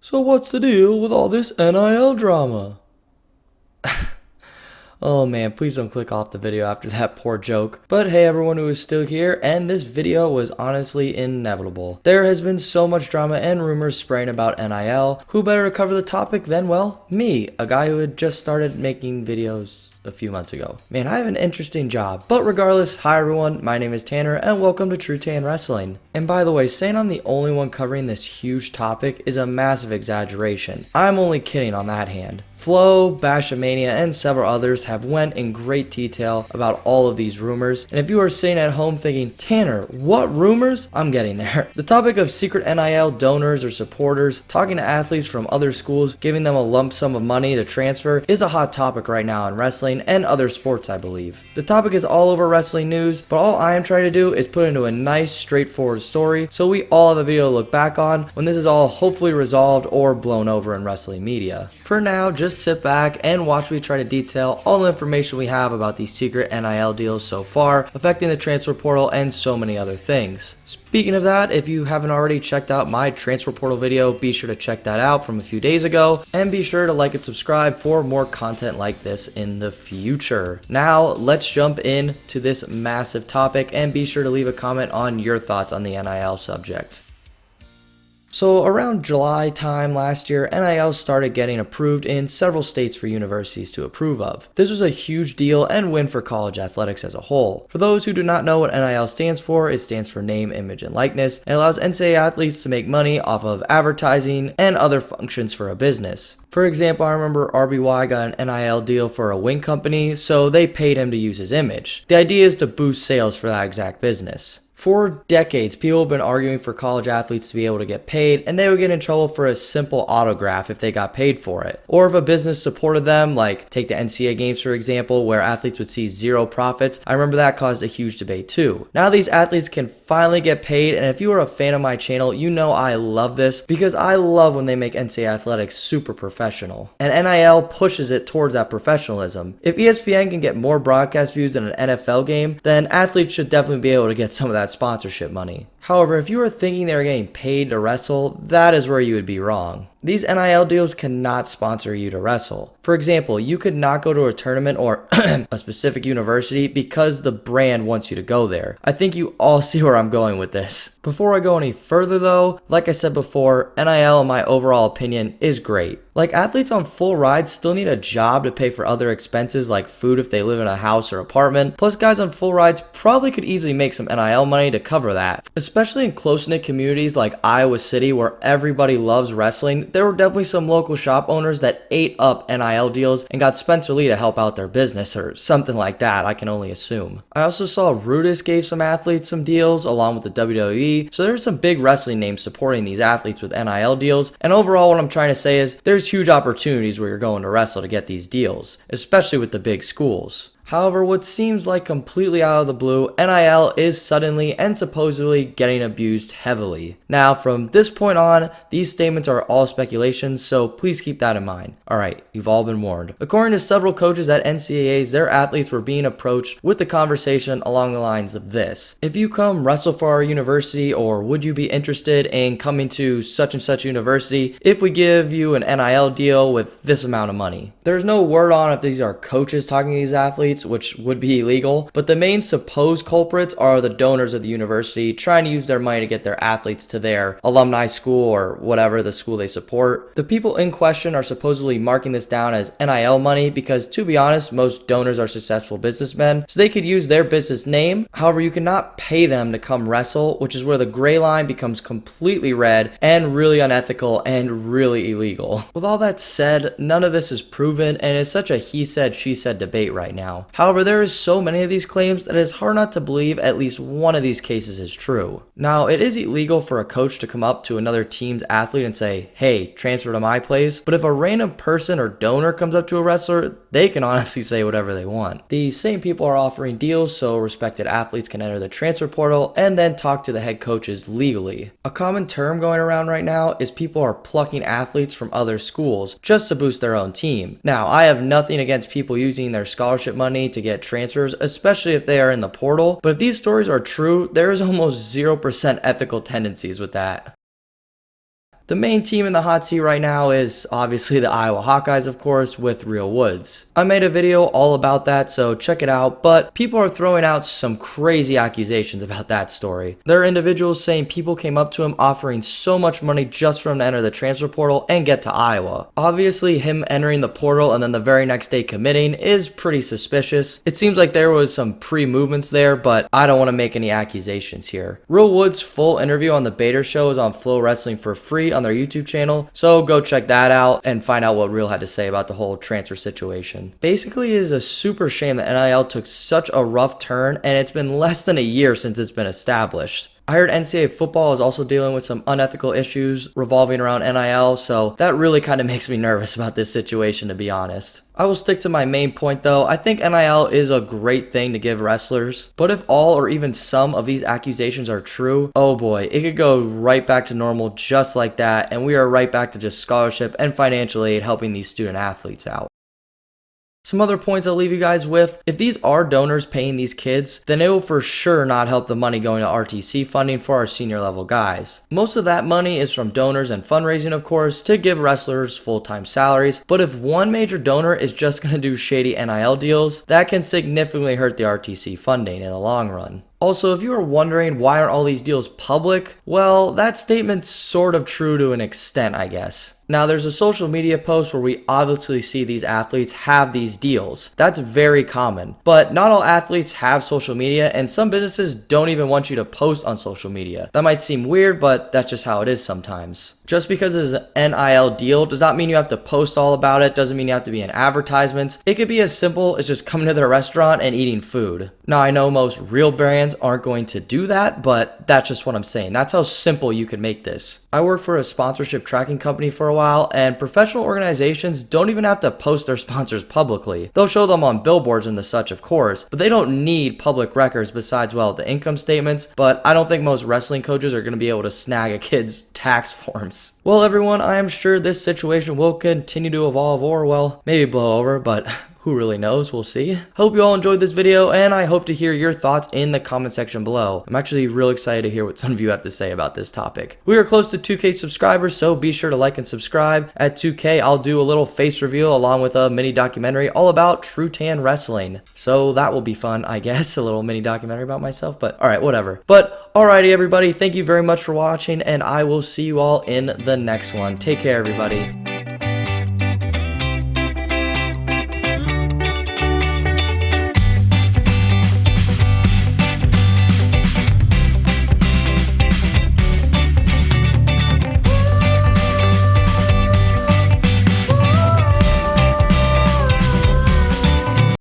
So what's the deal with all this NIL drama? Oh man, please don't click off the video after that poor joke. But hey everyone who is still here, and this video was honestly inevitable. There has been so much drama and rumors spraying about NIL. Who better to cover the topic than, well, me, a guy who had just started making videos a few months ago. Man, I have an interesting job. But regardless, hi everyone, my name is Tanner and welcome to TrueTan Wrestling. And by the way, saying I'm the only one covering this huge topic is a massive exaggeration. I'm only kidding on that hand. Flo, Bashamania, and several others have went in great detail about all of these rumors, and if you are sitting at home thinking, Tanner, what rumors? I'm getting there. The topic of secret NIL donors or supporters talking to athletes from other schools, giving them a lump sum of money to transfer is a hot topic right now in wrestling and other sports, I believe. The topic is all over wrestling news, but all I am trying to do is put it into a nice, straightforward story so we all have a video to look back on when this is all hopefully resolved or blown over in wrestling media. For now, just sit back and watch me try to detail all the information we have about these secret NIL deals so far, affecting the transfer portal and so many other things. Speaking of that, if you haven't already checked out my transfer portal video, be sure to check that out from a few days ago, and be sure to like and subscribe for more content like this in the future. Now, let's jump into this massive topic, and be sure to leave a comment on your thoughts on the NIL subject. So around July time last year, NIL started getting approved in several states for universities to approve of. This was a huge deal and win for college athletics as a whole. For those who do not know what NIL stands for, it stands for name, image, and likeness, and allows NCAA athletes to make money off of advertising and other functions for a business. For example, I remember RBY got an NIL deal for a wing company, so they paid him to use his image. The idea is to boost sales for that exact business. For decades, people have been arguing for college athletes to be able to get paid, and they would get in trouble for a simple autograph if they got paid for it. Or if a business supported them, like take the NCAA games for example, where athletes would see zero profits. I remember that caused a huge debate too. Now these athletes can finally get paid, and if you are a fan of my channel, you know I love this because I love when they make NCAA athletics super professional. And NIL pushes it towards that professionalism. If ESPN can get more broadcast views than an NFL game, then athletes should definitely be able to get some of that sponsorship money. However, if you are thinking they are getting paid to wrestle, that is where you would be wrong. These NIL deals cannot sponsor you to wrestle. For example, you could not go to a tournament or a specific university because the brand wants you to go there. I think you all see where I'm going with this. Before I go any further though, like I said before, NIL in my overall opinion is great. Like athletes on full rides still need a job to pay for other expenses like food if they live in a house or apartment. Plus guys on full rides probably could easily make some NIL money to cover that. Especially in close-knit communities like Iowa City where everybody loves wrestling, there were definitely some local shop owners that ate up NIL deals and got Spencer Lee to help out their business or something like that, I can only assume. I also saw Rudis gave some athletes some deals along with the WWE, so there's some big wrestling names supporting these athletes with NIL deals, and overall what I'm trying to say is there's huge opportunities where you're going to wrestle to get these deals, especially with the big schools. However, what seems like completely out of the blue, NIL is suddenly and supposedly getting abused heavily. Now, from this point on, these statements are all speculation, so please keep that in mind. Alright, you've all been warned. According to several coaches at NCAAs, their athletes were being approached with the conversation along the lines of this. If you come wrestle for our university, or would you be interested in coming to such and such university if we give you an NIL deal with this amount of money? There's no word on if these are coaches talking to these athletes, which would be illegal, but the main supposed culprits are the donors of the university trying to use their money to get their athletes to their alumni school or whatever the school they support. The people in question are supposedly marking this down as NIL money because, to be honest, most donors are successful businessmen, so they could use their business name. However, you cannot pay them to come wrestle, which is where the gray line becomes completely red and really unethical and really illegal. With all that said, none of this is proven, and it's such a he said, she said debate right now. However, there is so many of these claims that it is hard not to believe at least one of these cases is true. Now, it is illegal for a coach to come up to another team's athlete and say, hey, transfer to my place, but if a random person or donor comes up to a wrestler, they can honestly say whatever they want. These same people are offering deals so respected athletes can enter the transfer portal and then talk to the head coaches legally. A common term going around right now is people are plucking athletes from other schools just to boost their own team. Now, I have nothing against people using their scholarship money to get transfers, especially if they are in the portal, but if these stories are true, there is almost 0% ethical tendencies with that. The main team in the hot seat right now is obviously the Iowa Hawkeyes, of course, with Real Woods. I made a video all about that, so check it out, but people are throwing out some crazy accusations about that story. There are individuals saying people came up to him offering so much money just for him to enter the transfer portal and get to Iowa. Obviously, him entering the portal and then the very next day committing is pretty suspicious. It seems like there was some pre-movements there, but I don't want to make any accusations here. Real Woods' full interview on the Bader Show is on Flow Wrestling for free on their YouTube channel, so go check that out and find out what Real had to say about the whole transfer situation. Basically, it is a super shame that NIL took such a rough turn, and it's been less than a year since it's been established. I heard NCAA football is also dealing with some unethical issues revolving around NIL, so that really kind of makes me nervous about this situation, to be honest. I will stick to my main point though. I think NIL is a great thing to give wrestlers, but if all or even some of these accusations are true, oh boy, it could go right back to normal just like that, and we are right back to just scholarship and financial aid helping these student athletes out. Some other points I'll leave you guys with. If these are donors paying these kids, then it will for sure not help the money going to RTC funding for our senior level guys. Most of that money is from donors and fundraising, of course, to give wrestlers full-time salaries, but if one major donor is just going to do shady NIL deals, that can significantly hurt the RTC funding in the long run. Also, if you are wondering why aren't all these deals public, well, that statement's sort of true to an extent, I guess. Now, there's a social media post where we obviously see these athletes have these deals. That's very common, but not all athletes have social media, and some businesses don't even want you to post on social media. That might seem weird, but that's just how it is sometimes. Just because it's an NIL deal does not mean you have to post all about it, doesn't mean you have to be in advertisements. It could be as simple as just coming to their restaurant and eating food. Now, I know most real brands aren't going to do that, but that's just what I'm saying. That's how simple you can make this. I worked for a sponsorship tracking company for a while, and professional organizations don't even have to post their sponsors publicly. They'll show them on billboards and the such, of course, but they don't need public records besides, well, the income statements, but I don't think most wrestling coaches are going to be able to snag a kid's tax forms. Well, everyone, I am sure this situation will continue to evolve or, well, maybe blow over, but who really knows? We'll see. Hope you all enjoyed this video, and I hope to hear your thoughts in the comment section below. I'm actually real excited to hear what some of you have to say about this topic. We are close to 2K subscribers, so be sure to like and subscribe. At 2K, I'll do a little face reveal along with a mini documentary all about TrueTan wrestling. So that will be fun, I guess. A little mini documentary about myself, but alright, whatever. But alrighty, everybody, thank you very much for watching, and I will see you all in the next one. Take care, everybody.